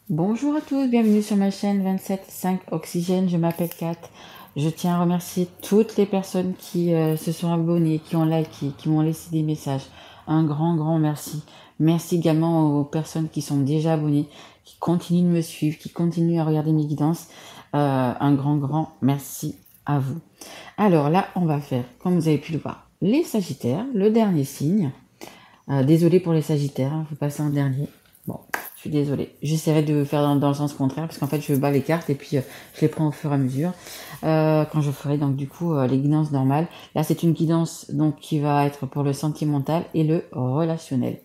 Bonjour à tous, bienvenue sur ma chaîne 27.5 Oxygène, je m'appelle Kat. Je tiens à remercier toutes les personnes qui se sont abonnées, qui ont liké, qui m'ont laissé des messages. Un grand merci. Merci également aux personnes qui sont déjà abonnées, qui continuent de me suivre, qui continuent à regarder mes guidances. Un grand merci à vous. Alors là, on va faire, comme vous avez pu le voir, les Sagittaires, le dernier signe. Désolée pour les Sagittaires, vous passez en dernier. Bon, je suis désolée. J'essaierai de faire dans le sens contraire, parce qu'en fait, je bats les cartes et puis je les prends au fur et à mesure. Quand je ferai donc du coup les guidances normales. Là, c'est une guidance donc qui va être pour le sentimental et le relationnel.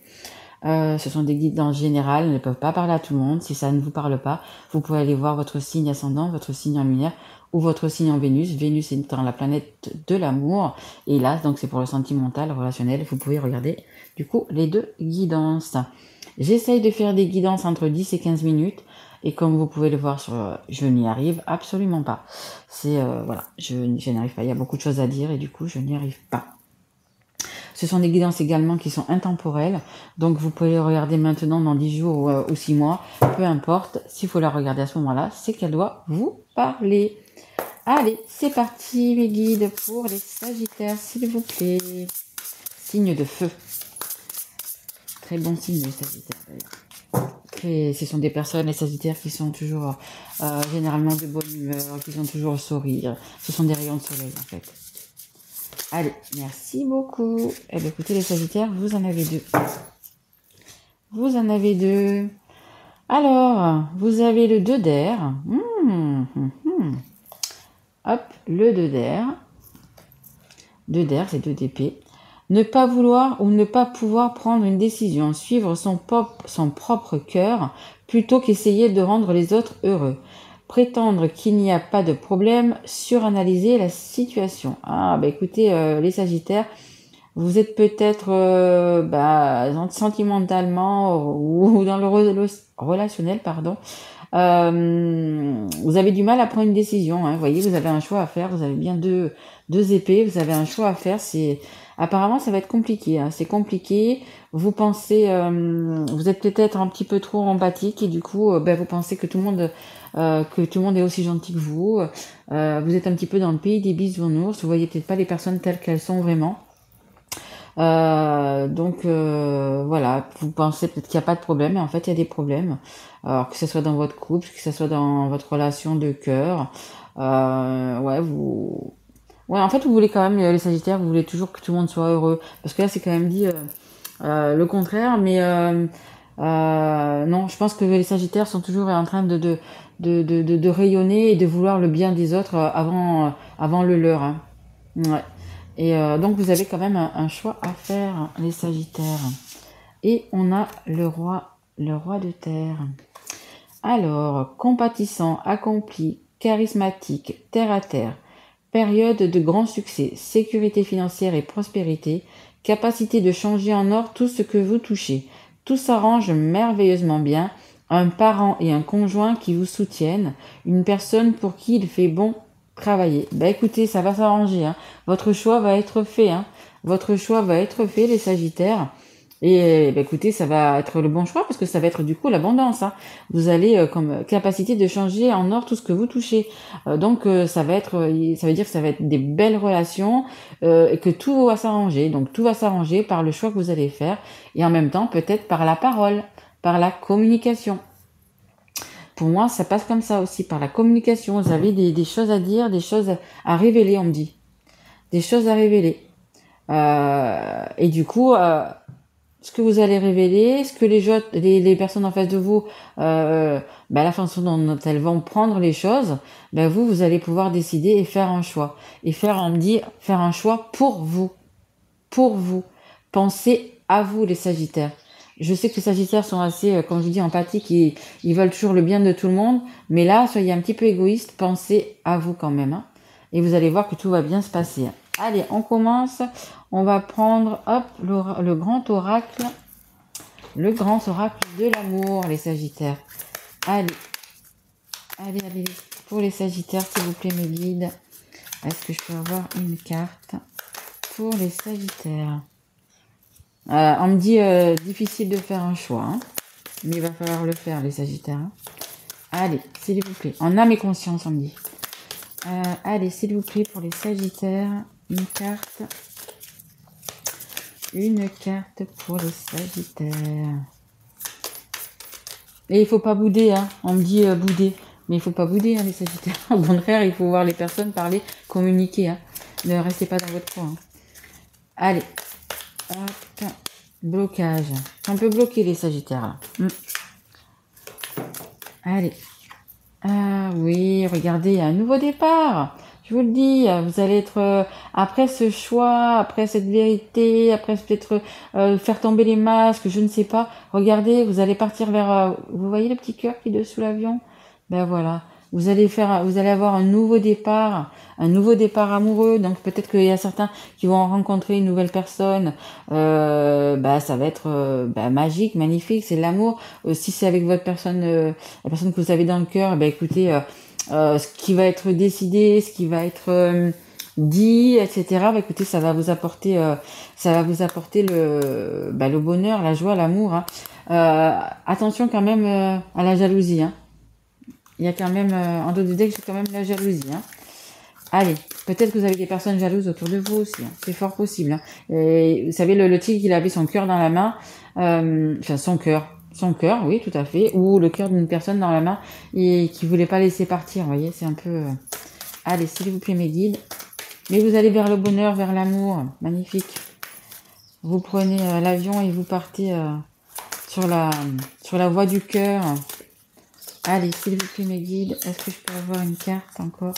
Ce sont des guidances générales, elles ne peuvent pas parler à tout le monde. Si ça ne vous parle pas, vous pouvez aller voir votre signe ascendant, votre signe en lumière ou votre signe en Vénus. Vénus étant la planète de l'amour. Et là, donc c'est pour le sentimental, le relationnel. Vous pouvez regarder du coup les deux guidances. J'essaye de faire des guidances entre 10 et 15 minutes. Et comme vous pouvez le voir, je n'y arrive absolument pas. Voilà, je n'y arrive pas. Il y a beaucoup de choses à dire et du coup, je n'y arrive pas. Ce sont des guidances également qui sont intemporelles. Donc, vous pouvez les regarder maintenant dans 10 jours ou 6 mois. Peu importe. S'il faut la regarder à ce moment-là, c'est qu'elle doit vous parler. Allez, c'est parti mes guides pour les Sagittaires, s'il vous plaît. Signe de feu. Très bon signe les Sagittaires d'ailleurs. Et ce sont des personnes, les Sagittaires, qui sont toujours généralement de bonne humeur, qui sont toujours au sourire. Ce sont des rayons de soleil en fait. Allez, merci beaucoup. Eh bien, écoutez les Sagittaires, vous en avez deux. Vous en avez deux. Alors, vous avez le 2 d'air. Hop, le 2 d'air. 2 d'air, c'est 2 d'épée. Ne pas vouloir ou ne pas pouvoir prendre une décision, suivre son propre cœur, plutôt qu'essayer de rendre les autres heureux. Prétendre qu'il n'y a pas de problème, suranalyser la situation. Ah, bah écoutez, les Sagittaires, vous êtes peut-être sentimentalement ou dans le relationnel, pardon. Vous avez du mal à prendre une décision. Hein. Vous voyez, vous avez un choix à faire. Vous avez bien deux épées. Vous avez un choix à faire. Apparemment, ça va être compliqué. Hein. C'est compliqué. Vous pensez, vous êtes peut-être un petit peu trop empathique et du coup, vous pensez que tout le monde est aussi gentil que vous. Vous êtes un petit peu dans le pays des bisounours. Vous voyez peut-être pas les personnes telles qu'elles sont vraiment. Voilà, vous pensez peut-être qu'il n'y a pas de problème, mais en fait il y a des problèmes. Alors que ce soit dans votre couple, que ce soit dans votre relation de cœur, en fait vous voulez quand même, les Sagittaires, vous voulez toujours que tout le monde soit heureux. Parce que là c'est quand même dit le contraire, mais non, je pense que les Sagittaires sont toujours en train de rayonner et de vouloir le bien des autres avant le leur. Hein. Ouais. Et donc vous avez quand même un choix à faire, les Sagittaires. Et on a le roi de terre. Alors, compatissant, accompli, charismatique, terre à terre, période de grand succès, sécurité financière et prospérité, capacité de changer en or tout ce que vous touchez. Tout s'arrange merveilleusement bien. Un parent et un conjoint qui vous soutiennent, une personne pour qui il fait bon travailler. Écoutez, ça va s'arranger. Hein. Votre choix va être fait. Hein. Votre choix va être fait, les Sagittaires. Et écoutez, ça va être le bon choix parce que ça va être du coup l'abondance. Hein. Vous allez comme capacité de changer en or tout ce que vous touchez. Ça veut dire que ça va être des belles relations et que tout va s'arranger. Donc tout va s'arranger par le choix que vous allez faire et en même temps peut-être par la parole, par la communication. Pour moi, ça passe comme ça aussi, par la communication. Vous avez des choses à dire, des choses à révéler, on me dit. Des choses à révéler. Et du coup, ce que vous allez révéler, ce que les personnes en face de vous, la façon dont elles vont prendre les choses, vous allez pouvoir décider et faire un choix. Et faire un choix pour vous. Pour vous. Pensez à vous, les Sagittaires. Je sais que les Sagittaires sont assez, comme je vous dis, empathiques et ils veulent toujours le bien de tout le monde. Mais là, soyez un petit peu égoïste, pensez à vous quand même. Hein. Et vous allez voir que tout va bien se passer. Allez, on commence. On va prendre, hop, le grand oracle. Le grand oracle de l'amour, les Sagittaires. Allez. Pour les Sagittaires, s'il vous plaît, mes guides. Est-ce que je peux avoir une carte pour les Sagittaires? On me dit difficile de faire un choix, hein, mais il va falloir le faire, les Sagittaires. Hein. Allez, s'il vous plaît. En âme et conscience, on me dit. Allez, s'il vous plaît, pour les Sagittaires, une carte. Une carte pour les Sagittaires. Et il faut pas bouder, hein. On me dit bouder. Mais il faut pas bouder, hein, les Sagittaires. Au contraire, il faut voir les personnes parler, communiquer. Hein. Ne restez pas dans votre coin. Hein. Allez. Hop. Blocage. On peut bloquer les Sagittaires, là. Allez. Ah oui, regardez, il y a un nouveau départ. Je vous le dis, vous allez être, après ce choix, après cette vérité, après peut-être faire tomber les masques, je ne sais pas. Regardez, vous allez partir vers... vous voyez le petit cœur qui est dessous l'avion? Ben voilà, vous allez avoir un nouveau départ amoureux. Donc peut-être qu'il y a certains qui vont rencontrer une nouvelle personne. Ça va être magique, magnifique, c'est l'amour. Si c'est avec votre personne, la personne que vous avez dans le cœur, écoutez... ce qui va être décidé, ce qui va être dit, etc. Écoutez, ça va vous apporter le bonheur, la joie, l'amour. Hein. Attention quand même à la jalousie. Hein. Il y a quand même, en dehors du deck, j'ai quand même la jalousie. Hein. Allez, peut-être que vous avez des personnes jalouses autour de vous aussi. Hein. C'est fort possible. Hein. Et, vous savez, le tigre, il avait son cœur dans la main. Son cœur. Son cœur, oui, tout à fait. Ou le cœur d'une personne dans la main et qui voulait pas laisser partir. Vous voyez, c'est un peu... Allez, s'il vous plaît, mes guides. Mais vous allez vers le bonheur, vers l'amour. Magnifique. Vous prenez l'avion et vous partez sur la voie du cœur. Allez, s'il vous plaît, mes guides. Est-ce que je peux avoir une carte encore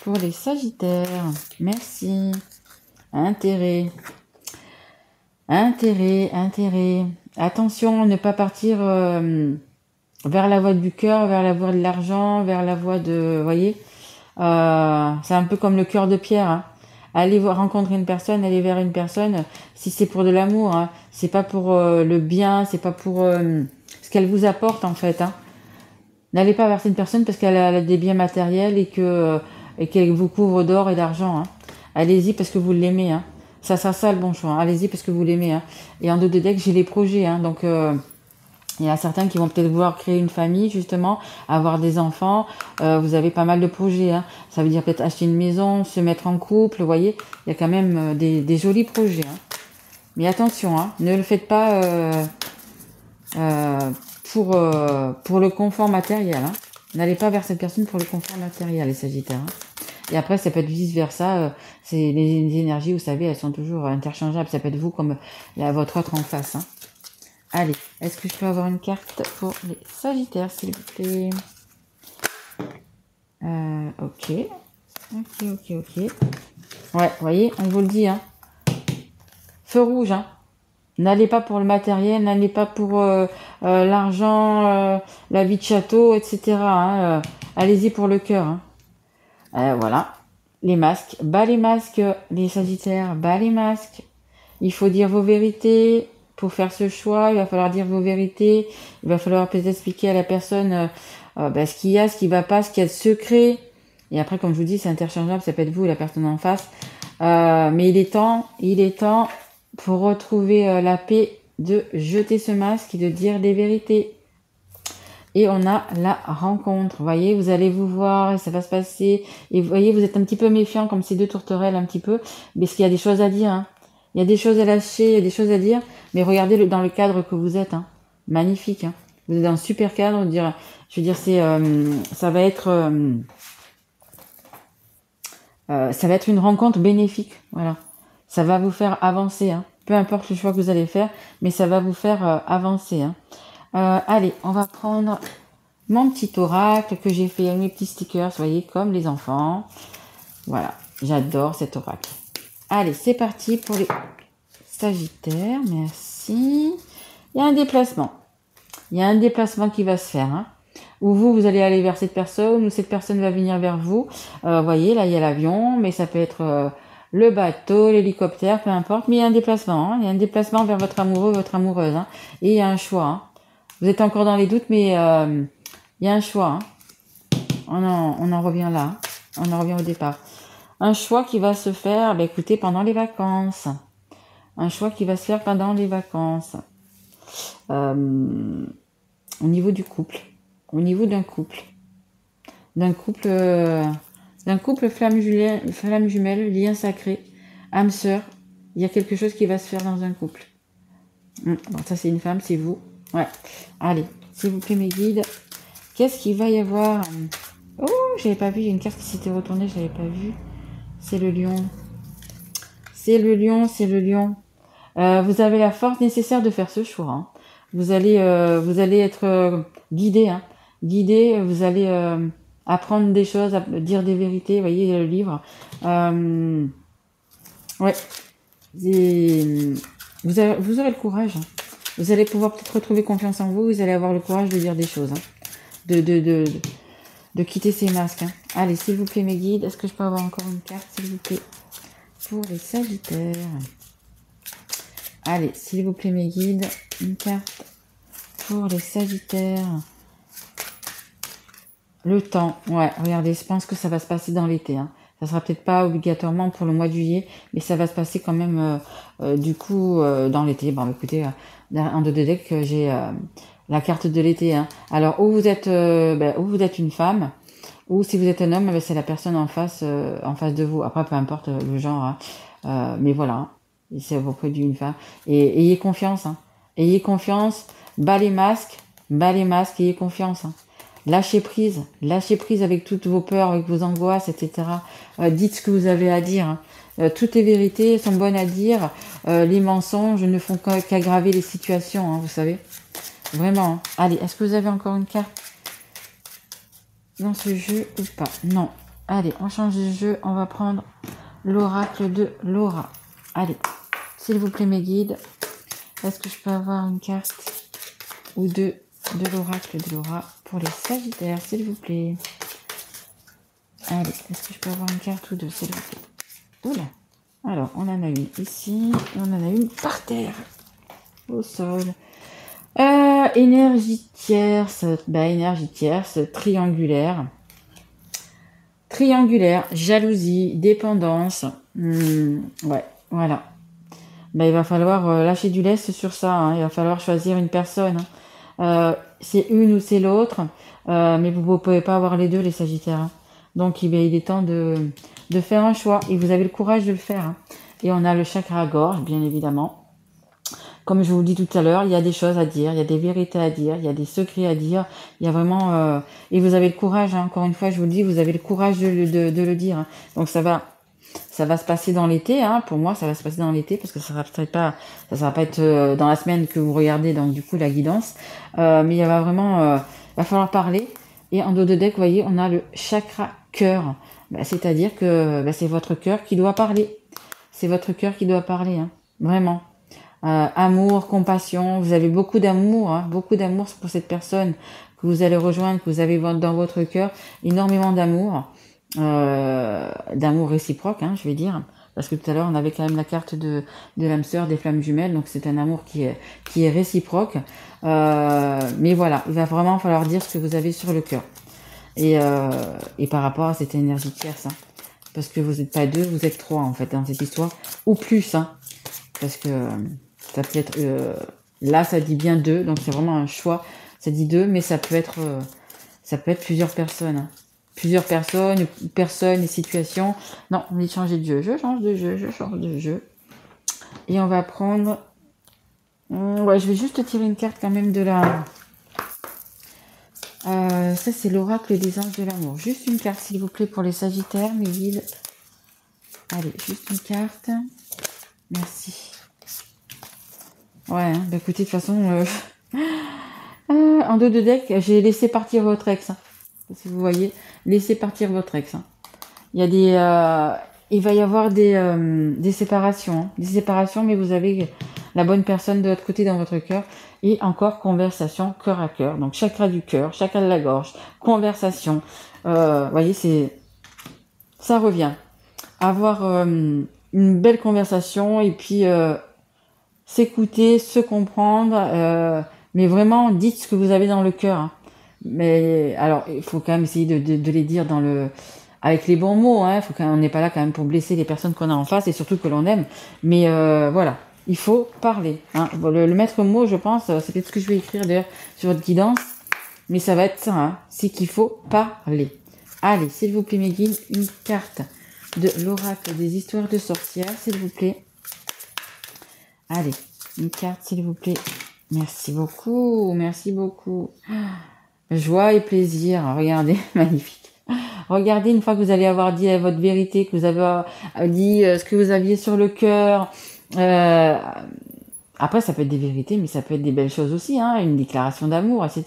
pour les Sagittaires? Merci. Intérêt. Attention, ne pas partir vers la voie du cœur, vers la voie de l'argent, vers la voie de... Vous voyez, c'est un peu comme le cœur de pierre. Hein. Allez rencontrer une personne, aller vers une personne, si c'est pour de l'amour, hein, c'est pas pour le bien, c'est pas pour ce qu'elle vous apporte en fait. Hein. N'allez pas vers cette personne parce qu'elle a des biens matériels et qu'elle vous couvre d'or et d'argent. Hein. Allez-y parce que vous l'aimez. Hein. Ça le bon choix. Hein. Allez-y parce que vous l'aimez. Hein. Et en dos de deck, j'ai les projets. Hein. Donc, il y a certains qui vont peut-être vouloir créer une famille, justement, avoir des enfants. Vous avez pas mal de projets. Hein. Ça veut dire peut-être acheter une maison, se mettre en couple. Vous voyez, il y a quand même des jolis projets. Hein. Mais attention, hein, ne le faites pas pour le confort matériel. Hein. N'allez pas vers cette personne pour le confort matériel, les Sagittaires. Hein. Et après, ça peut être vice-versa. C'est les énergies, vous savez, elles sont toujours interchangeables. Ça peut être vous comme votre autre en face. Hein. Allez, est-ce que je peux avoir une carte pour les Sagittaires, s'il vous plaît? Ok. Ouais, vous voyez, on vous le dit. Hein. Feu rouge. Hein. N'allez pas pour le matériel, n'allez pas pour l'argent, la vie de château, etc. Hein. Allez-y pour le cœur. Hein. Voilà, les masques. Bas les masques, les Sagittaires, bas les masques. Il faut dire vos vérités. Pour faire ce choix, il va falloir dire vos vérités. Il va falloir peut-être expliquer à la personne ce qu'il y a, ce qui va pas, ce qu'il y a de secret. Et après, comme je vous dis, c'est interchangeable, ça peut être vous ou la personne en face. Mais il est temps, pour retrouver la paix, de jeter ce masque et de dire des vérités. Et on a la rencontre. Vous voyez, vous allez vous voir et ça va se passer. Et vous voyez, vous êtes un petit peu méfiant comme ces deux tourterelles un petit peu. Mais qu'il y a des choses à dire. Hein. Il y a des choses à lâcher, il y a des choses à dire. Mais regardez dans le cadre que vous êtes. Hein. Magnifique. Hein. Vous êtes dans un super cadre. Je veux dire, ça va être une rencontre bénéfique. Voilà. Ça va vous faire avancer. Hein. Peu importe le choix que vous allez faire, mais ça va vous faire avancer. Hein. Allez, on va prendre mon petit oracle que j'ai fait avec mes petits stickers, vous voyez, comme les enfants. Voilà, j'adore cet oracle. Allez, c'est parti pour les Sagittaires, merci. Il y a un déplacement. Il y a un déplacement qui va se faire. Hein. Ou vous allez aller vers cette personne, ou cette personne va venir vers vous. Vous voyez, là, il y a l'avion, mais ça peut être le bateau, l'hélicoptère, peu importe. Mais il y a un déplacement. Hein. Il y a un déplacement vers votre amoureux, votre amoureuse. Hein. Et il y a un choix. Hein. Vous êtes encore dans les doutes, mais il y a un choix. Hein. On en revient là. Hein. On en revient au départ. Un choix qui va se faire, écoutez, pendant les vacances. Un choix qui va se faire pendant les vacances. Au niveau du couple. au niveau d'un couple. D'un couple flamme jumelle, lien sacré, âme sœur. Il y a quelque chose qui va se faire dans un couple. Bon, ça c'est une femme, c'est vous. Ouais. Allez, s'il vous plaît mes guides, qu'est-ce qu'il va y avoir? Oh, j'avais pas vu, il y a une carte qui s'était retournée, je l'avais pas vue. C'est le lion. C'est le lion, c'est le lion. Vous avez la force nécessaire de faire ce choix. Hein. Vous allez être guidé. Hein. Guidé, vous allez apprendre des choses, dire des vérités. Vous voyez le livre. Ouais. Vous aurez le courage. Hein. Vous allez pouvoir peut-être retrouver confiance en vous. Vous allez avoir le courage de dire des choses. Hein. De quitter ces masques. Hein. Allez, s'il vous plaît, mes guides, est-ce que je peux avoir encore une carte, s'il vous plaît, pour les Sagittaires? Allez, s'il vous plaît, mes guides, une carte pour les Sagittaires. Le temps, ouais, regardez, je pense que ça va se passer dans l'été. Hein. Ça sera peut-être pas obligatoirement pour le mois de juillet, mais ça va se passer quand même, du coup, dans l'été. Bon, écoutez, en dos de deck, j'ai la carte de l'été. Hein. Alors, où vous êtes une femme, ou si vous êtes un homme, c'est la personne en face de vous. Après, peu importe le genre, hein. Mais voilà. Hein. C'est à peu près d'une femme. Et ayez confiance. Hein. Ayez confiance. Bas les masques, ayez confiance. Hein. Lâchez prise avec toutes vos peurs, avec vos angoisses, etc. Dites ce que vous avez à dire. Hein. Toutes les vérités sont bonnes à dire. Les mensonges ne font qu'aggraver les situations, hein, vous savez. Vraiment. Hein. Allez, est-ce que vous avez encore une carte dans ce jeu ou pas? Non. Allez, on change de jeu. On va prendre l'oracle de Laura. Allez, s'il vous plaît, mes guides, est-ce que je peux avoir une carte ou deux de l'oracle de Laura pour les Sagittaires, s'il vous plaît? Allez, est-ce que je peux avoir une carte ou deux, s'il vous plaît? Oula. Alors, on en a une ici, et on en a une par terre, au sol. Énergie tierce, triangulaire. Triangulaire, jalousie, dépendance. Ouais, voilà. Il va falloir lâcher du lest sur ça. Hein. Il va falloir choisir une personne. Hein. C'est une ou c'est l'autre. Mais vous ne pouvez pas avoir les deux, les Sagittaires. Hein. Donc, il est temps de faire un choix. Et vous avez le courage de le faire. Hein. Et on a le chakra gorge, bien évidemment. Comme je vous le dis tout à l'heure, il y a des choses à dire, il y a des vérités à dire, il y a des secrets à dire. Il y a vraiment... et vous avez le courage, hein. Encore une fois, je vous le dis, vous avez le courage de le dire. Hein. Donc, ça va se passer dans l'été. Hein. Pour moi, ça va se passer dans l'été parce que ça sera pas être dans la semaine que vous regardez, donc du coup, la guidance. Mais il va vraiment... va falloir parler. Et en dos de deck, vous voyez, on a le chakra cœur. C'est-à-dire que c'est votre cœur qui doit parler. C'est votre cœur qui doit parler. Hein. Vraiment. Amour, compassion, vous avez beaucoup d'amour, hein, beaucoup d'amour pour cette personne que vous allez rejoindre, que vous avez dans votre cœur, énormément d'amour, d'amour réciproque, hein, je vais dire, parce que tout à l'heure on avait quand même la carte de l'âme sœur des flammes jumelles, donc c'est un amour qui est réciproque, mais voilà, il va vraiment falloir dire ce que vous avez sur le cœur, et par rapport à cette énergie tierce, hein, parce que vous n'êtes pas deux, vous êtes trois en fait dans cette histoire, ou plus, hein, parce que ça peut être là ça dit bien deux, donc c'est vraiment un choix, ça dit deux, mais ça peut être plusieurs personnes, hein. Plusieurs personnes et situations. Non, on va changer de jeu, je change de jeu, et on va prendre ouais, je vais juste tirer une carte quand même de la ça c'est l'oracle des anges de l'amour, juste une carte s'il vous plaît pour les Sagittaires, mes guides. Allez, juste une carte, merci. Ouais, hein, écoutez, de toute façon, en dos de deck, j'ai laissé partir votre ex. Hein. Si vous voyez, laissez partir votre ex. Hein. Il y a il va y avoir des séparations. Hein. Des séparations, mais vous avez la bonne personne de l'autre côté dans votre cœur. Et encore, conversation cœur à cœur. Donc, chakra du cœur, chakra de la gorge, conversation. Vous voyez, ça revient. Avoir une belle conversation et puis... s'écouter, se comprendre, mais vraiment dites ce que vous avez dans le cœur. Hein. Mais alors, il faut quand même essayer de les dire avec les bons mots. Hein. On n'est pas là quand même pour blesser les personnes qu'on a en face et surtout que l'on aime. Mais voilà, il faut parler. Hein. Le maître mot, je pense, c'est peut-être ce que je vais écrire d'ailleurs sur votre guidance. Mais ça va être ça, hein. C'est qu'il faut parler. Allez, s'il vous plaît, mes guides, une carte de l'oracle des histoires de sorcières, s'il vous plaît. Allez, une carte, s'il vous plaît. Merci beaucoup, merci beaucoup. Joie et plaisir, regardez, magnifique. Regardez, une fois que vous allez avoir dit votre vérité, que vous avez dit ce que vous aviez sur le cœur. Après, ça peut être des vérités, mais ça peut être des belles choses aussi, hein, une déclaration d'amour, etc.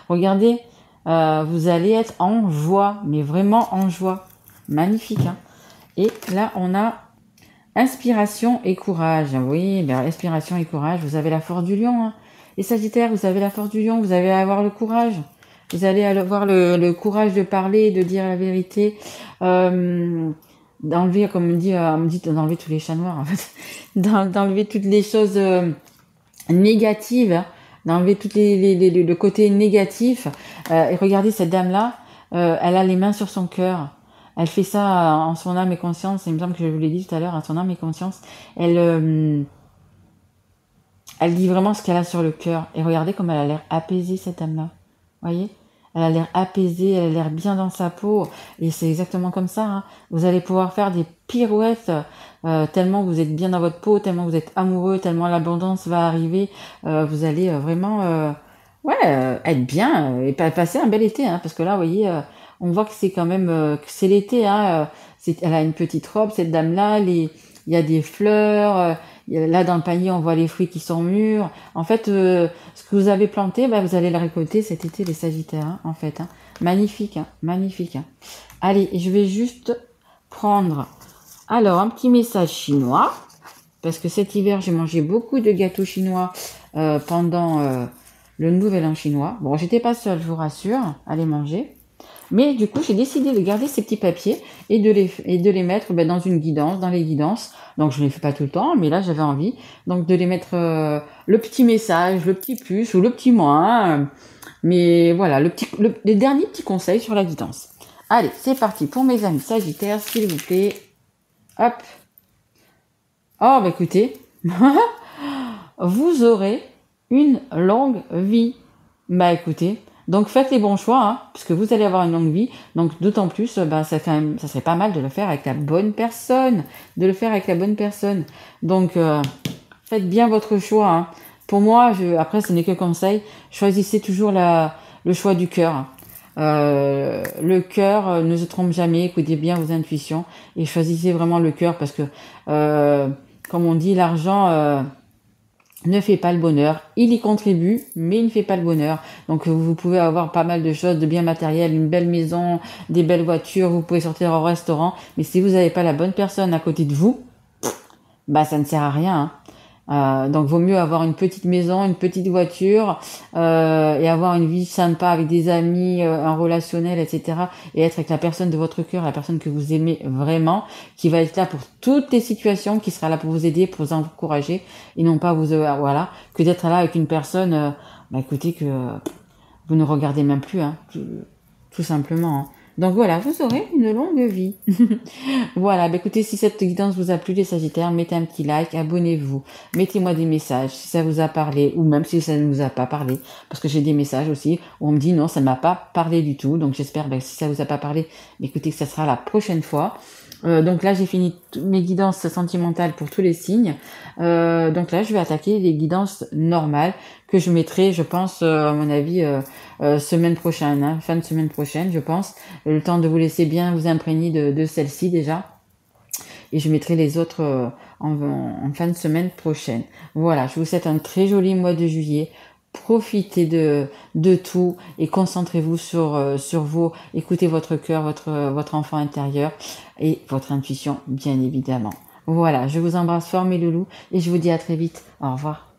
Regardez, vous allez être en joie, mais vraiment en joie. Magnifique, hein. Et là, on a inspiration et courage. Oui, ben, inspiration et courage, vous avez la force du lion. Hein. Les Sagittaires, vous avez la force du lion, vous allez avoir le courage. Vous allez avoir le courage de parler, de dire la vérité, d'enlever, comme on me dit d'enlever tous les chats noirs, en fait, d'enlever toutes les choses négatives, hein, d'enlever toutes le côté négatif. Et regardez cette dame-là, elle a les mains sur son cœur. Elle fait ça en son âme et conscience. Il me semble que je vous l'ai dit tout à l'heure, en son âme et conscience. Elle dit vraiment ce qu'elle a sur le cœur. Et regardez comme elle a l'air apaisée, cette dame-là. Voyez ? Elle a l'air apaisée, elle a l'air bien dans sa peau. Et c'est exactement comme ça. Hein. Vous allez pouvoir faire des pirouettes tellement vous êtes bien dans votre peau, tellement vous êtes amoureux, tellement l'abondance va arriver. Vous allez vraiment être bien et passer un bel été. Hein, parce que là, vous voyez, on voit que c'est quand même que c'est l'été. Hein, elle a une petite robe, cette dame-là. Il y a des fleurs. Là, dans le panier, on voit les fruits qui sont mûrs. En fait, ce que vous avez planté, bah, vous allez le récolter cet été, les Sagittaires, hein, en fait. Hein. Magnifique, hein, magnifique. Hein. Allez, je vais juste prendre, alors, un petit message chinois, parce que cet hiver, j'ai mangé beaucoup de gâteaux chinois pendant le Nouvel An chinois. Bon, j'étais pas seule, je vous rassure, à les manger. Mais du coup, j'ai décidé de garder ces petits papiers et de les mettre dans une guidance, dans les guidances. Donc, je ne les fais pas tout le temps, mais là, j'avais envie. Donc, de les mettre le petit message, le petit plus ou le petit moins. Mais voilà, les derniers petits conseils sur la guidance. Allez, c'est parti pour mes amis Sagittaires, s'il vous plaît. Hop. Oh, bah écoutez, vous aurez une longue vie. Bah écoutez... Donc faites les bons choix, hein, parce que vous allez avoir une longue vie. Donc d'autant plus, ça serait pas mal de le faire avec la bonne personne. Donc faites bien votre choix. Hein. Pour moi, après ce n'est que conseil, choisissez toujours le choix du cœur. Le cœur ne se trompe jamais, écoutez bien vos intuitions et choisissez vraiment le cœur parce que, comme on dit, l'argent... ne fait pas le bonheur, il y contribue, mais il ne fait pas le bonheur. Donc vous pouvez avoir pas mal de choses, de biens matériels, une belle maison, des belles voitures, vous pouvez sortir au restaurant, mais si vous n'avez pas la bonne personne à côté de vous, bah ça ne sert à rien. Hein. Donc vaut mieux avoir une petite maison, une petite voiture et avoir une vie sympa avec des amis, un relationnel, etc. Et être avec la personne de votre cœur, la personne que vous aimez vraiment, qui va être là pour toutes les situations, qui sera là pour vous aider, pour vous encourager et non pas vous voilà, que d'être là avec une personne, écoutez que vous ne regardez même plus, hein, tout simplement. Hein. Donc voilà, vous aurez une longue vie. Voilà, écoutez, si cette guidance vous a plu les Sagittaires, mettez un petit like, abonnez-vous, mettez-moi des messages si ça vous a parlé ou même si ça ne vous a pas parlé. Parce que j'ai des messages aussi où on me dit non, ça ne m'a pas parlé du tout. Donc j'espère que si ça vous a pas parlé, écoutez que ça sera la prochaine fois. Donc là, j'ai fini mes guidances sentimentales pour tous les signes. Donc là, je vais attaquer les guidances normales que je mettrai, je pense, à mon avis, semaine prochaine, hein, fin de semaine prochaine, je pense. Le temps de vous laisser bien vous imprégner de celle-ci déjà. Et je mettrai les autres en fin de semaine prochaine. Voilà, je vous souhaite un très joli mois de juillet. Profitez de tout et concentrez-vous sur vous. Écoutez votre cœur, votre enfant intérieur et votre intuition, bien évidemment. Voilà, je vous embrasse fort mes loulous et je vous dis à très vite. Au revoir.